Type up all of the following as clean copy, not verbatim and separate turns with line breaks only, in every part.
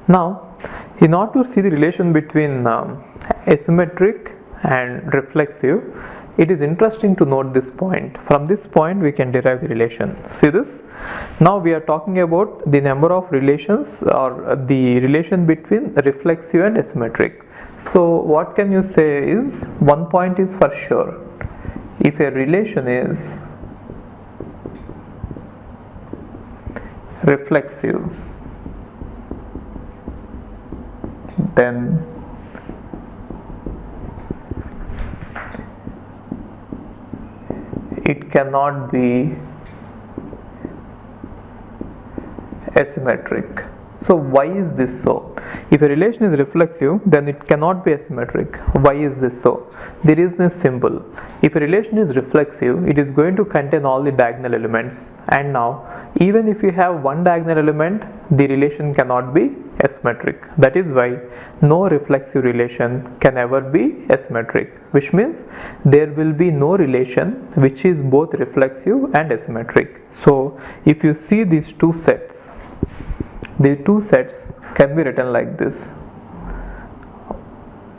Now, in order to see the relation between asymmetric and reflexive, it is interesting to note this point. From this point we can derive the relation. See this? Now we are talking about the number of relations, or the relation between reflexive and asymmetric. So what can you say is, one point is for sure: if a relation is reflexive, then it cannot be asymmetric. So why is this so? If a relation is reflexive, then it cannot be asymmetric. Why is this so? The reason is simple. If a relation is reflexive, it is going to contain all the diagonal elements, and now even if you have one diagonal element, the relation cannot be asymmetric. That is why no reflexive relation can ever be asymmetric, which means there will be no relation which is both reflexive and asymmetric. So if you see these two sets, the two sets can be written like this: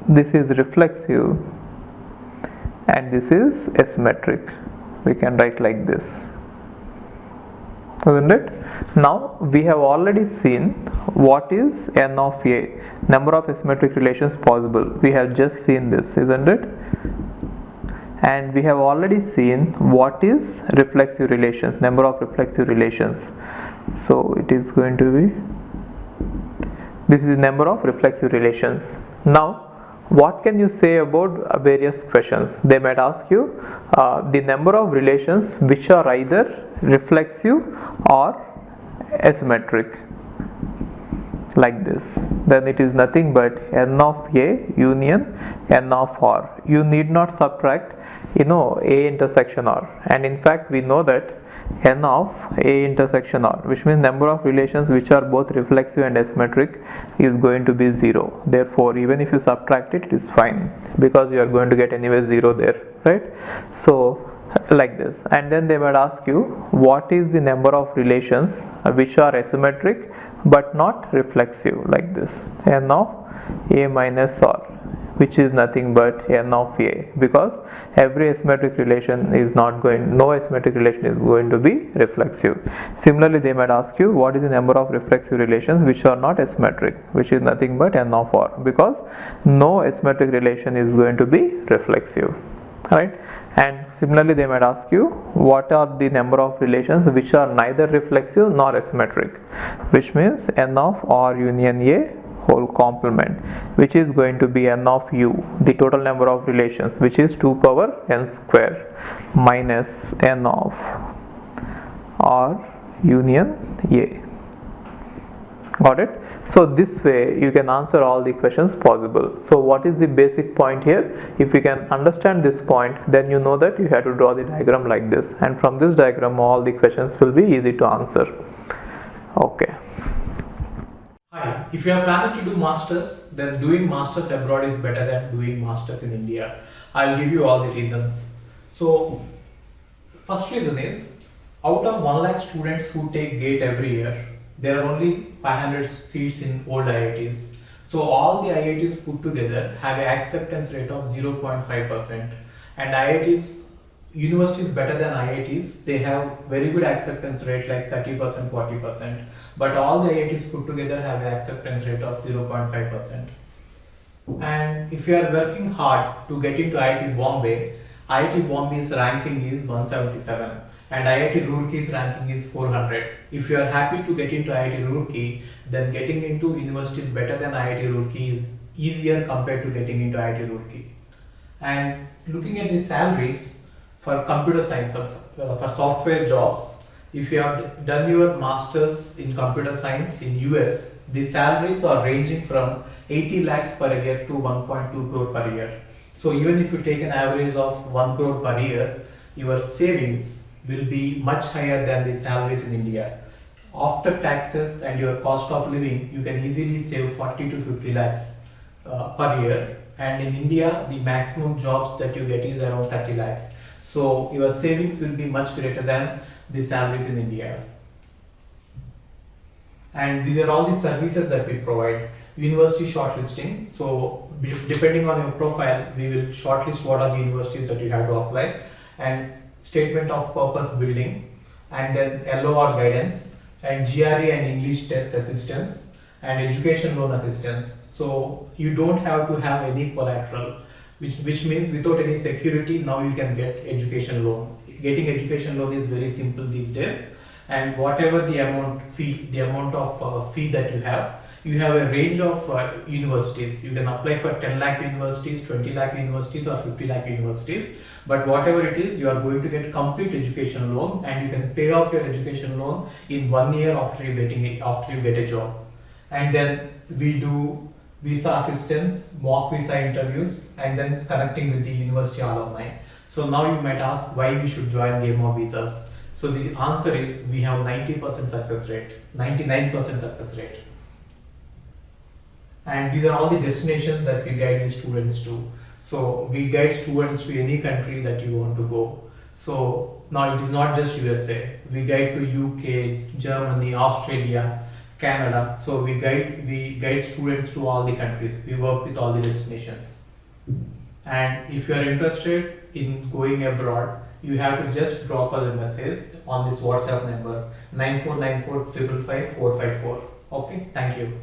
this is reflexive and this is asymmetric. We can write like this, isn't it? Now we have already seen what is n of a, number of asymmetric relations possible. We have just seen this, isn't it? And we have already seen what is reflexive relations, number of reflexive relations. So it is going to be, this is the number of reflexive relations. Now what can you say about various questions? They might ask you the number of relations which are either reflexive or asymmetric, like this. Then it is nothing but n of a union n of r. You need not subtract a intersection r, and in fact we know that n of a intersection r, which means number of relations which are both reflexive and asymmetric, is going to be 0. Therefore even if you subtract it, it is fine, because you are going to get anyway 0 there, right? So like this. And then they might ask you what is the number of relations which are asymmetric but not reflexive, like this: n of a minus r, which is nothing but n of a, because every asymmetric relation is not going, no asymmetric relation is going to be reflexive. Similarly they might ask you what is the number of reflexive relations which are not asymmetric, which is nothing but n of r, because no asymmetric relation is going to be reflexive, right? And similarly they might ask you what are the number of relations which are neither reflexive nor asymmetric, which means n of r union a whole complement, which is going to be n of u, the total number of relations, which is 2 power n square, minus n of r union a. Got it? So this way you can answer all the questions possible. So what is the basic point here? If you can understand this point, then you know that you have to draw the diagram like this, and from this diagram all the questions will be easy to answer. Okay.
Hi, if you are planning to do masters, then doing masters abroad is better than doing masters in India. I'll give you all the reasons. So first reason is, out of 1 lakh students who take GATE every year, there are only 500 seats in old IITs. So all the IITs put together have an acceptance rate of 0.5%, and IITs, universities better than IITs, they have very good acceptance rate like 30%, 40%, but all the IITs put together have an acceptance rate of 0.5%. And if you are working hard to get into IIT Bombay's ranking is 177 and IIT Roorkee's ranking is 400. If you are happy to get into IIT Roorkee, then getting into universities better than IIT Roorkee is easier compared to getting into IIT Roorkee. And looking at the salaries for computer science, for software jobs, if you have done your masters in computer science in US, the salaries are ranging from 80 lakhs per year to 1.2 crore per year. So even if you take an average of 1 crore per year, your savings will be much higher than the salaries in India. After taxes and your cost of living, you can easily save 40 to 50 lakhs per year. And in India, the maximum jobs that you get is around 30 lakhs. So your savings will be much greater than the salaries in India. And these are all the services that we provide. University shortlisting. So depending on your profile, we will shortlist what are the universities that you have to apply, and statement of purpose building, and then LOR guidance, and GRE and English test assistance, and education loan assistance. So you don't have to have any collateral, which means without any security, now you can get education loan. Getting education loan is very simple these days, and whatever the amount of fee that you have a range of universities. You can apply for 10 lakh universities, 20 lakh universities, or 50 lakh universities. But whatever it is, you are going to get complete education loan, and you can pay off your education loan in 1 year after you get a job. And then we do visa assistance, mock visa interviews, and then connecting with the university alumni. So now you might ask why we should join Game of Visas. So the answer is we have 90% success rate, 99% success rate. And these are all the destinations that we guide the students to. So we guide students to any country that you want to go. So now it is not just USA. We guide to UK, Germany, Australia, Canada. So we guide students to all the countries. We work with all the destinations. And if you are interested in going abroad, you have to just drop us a message on this WhatsApp number 9494 555 454. Okay, thank you.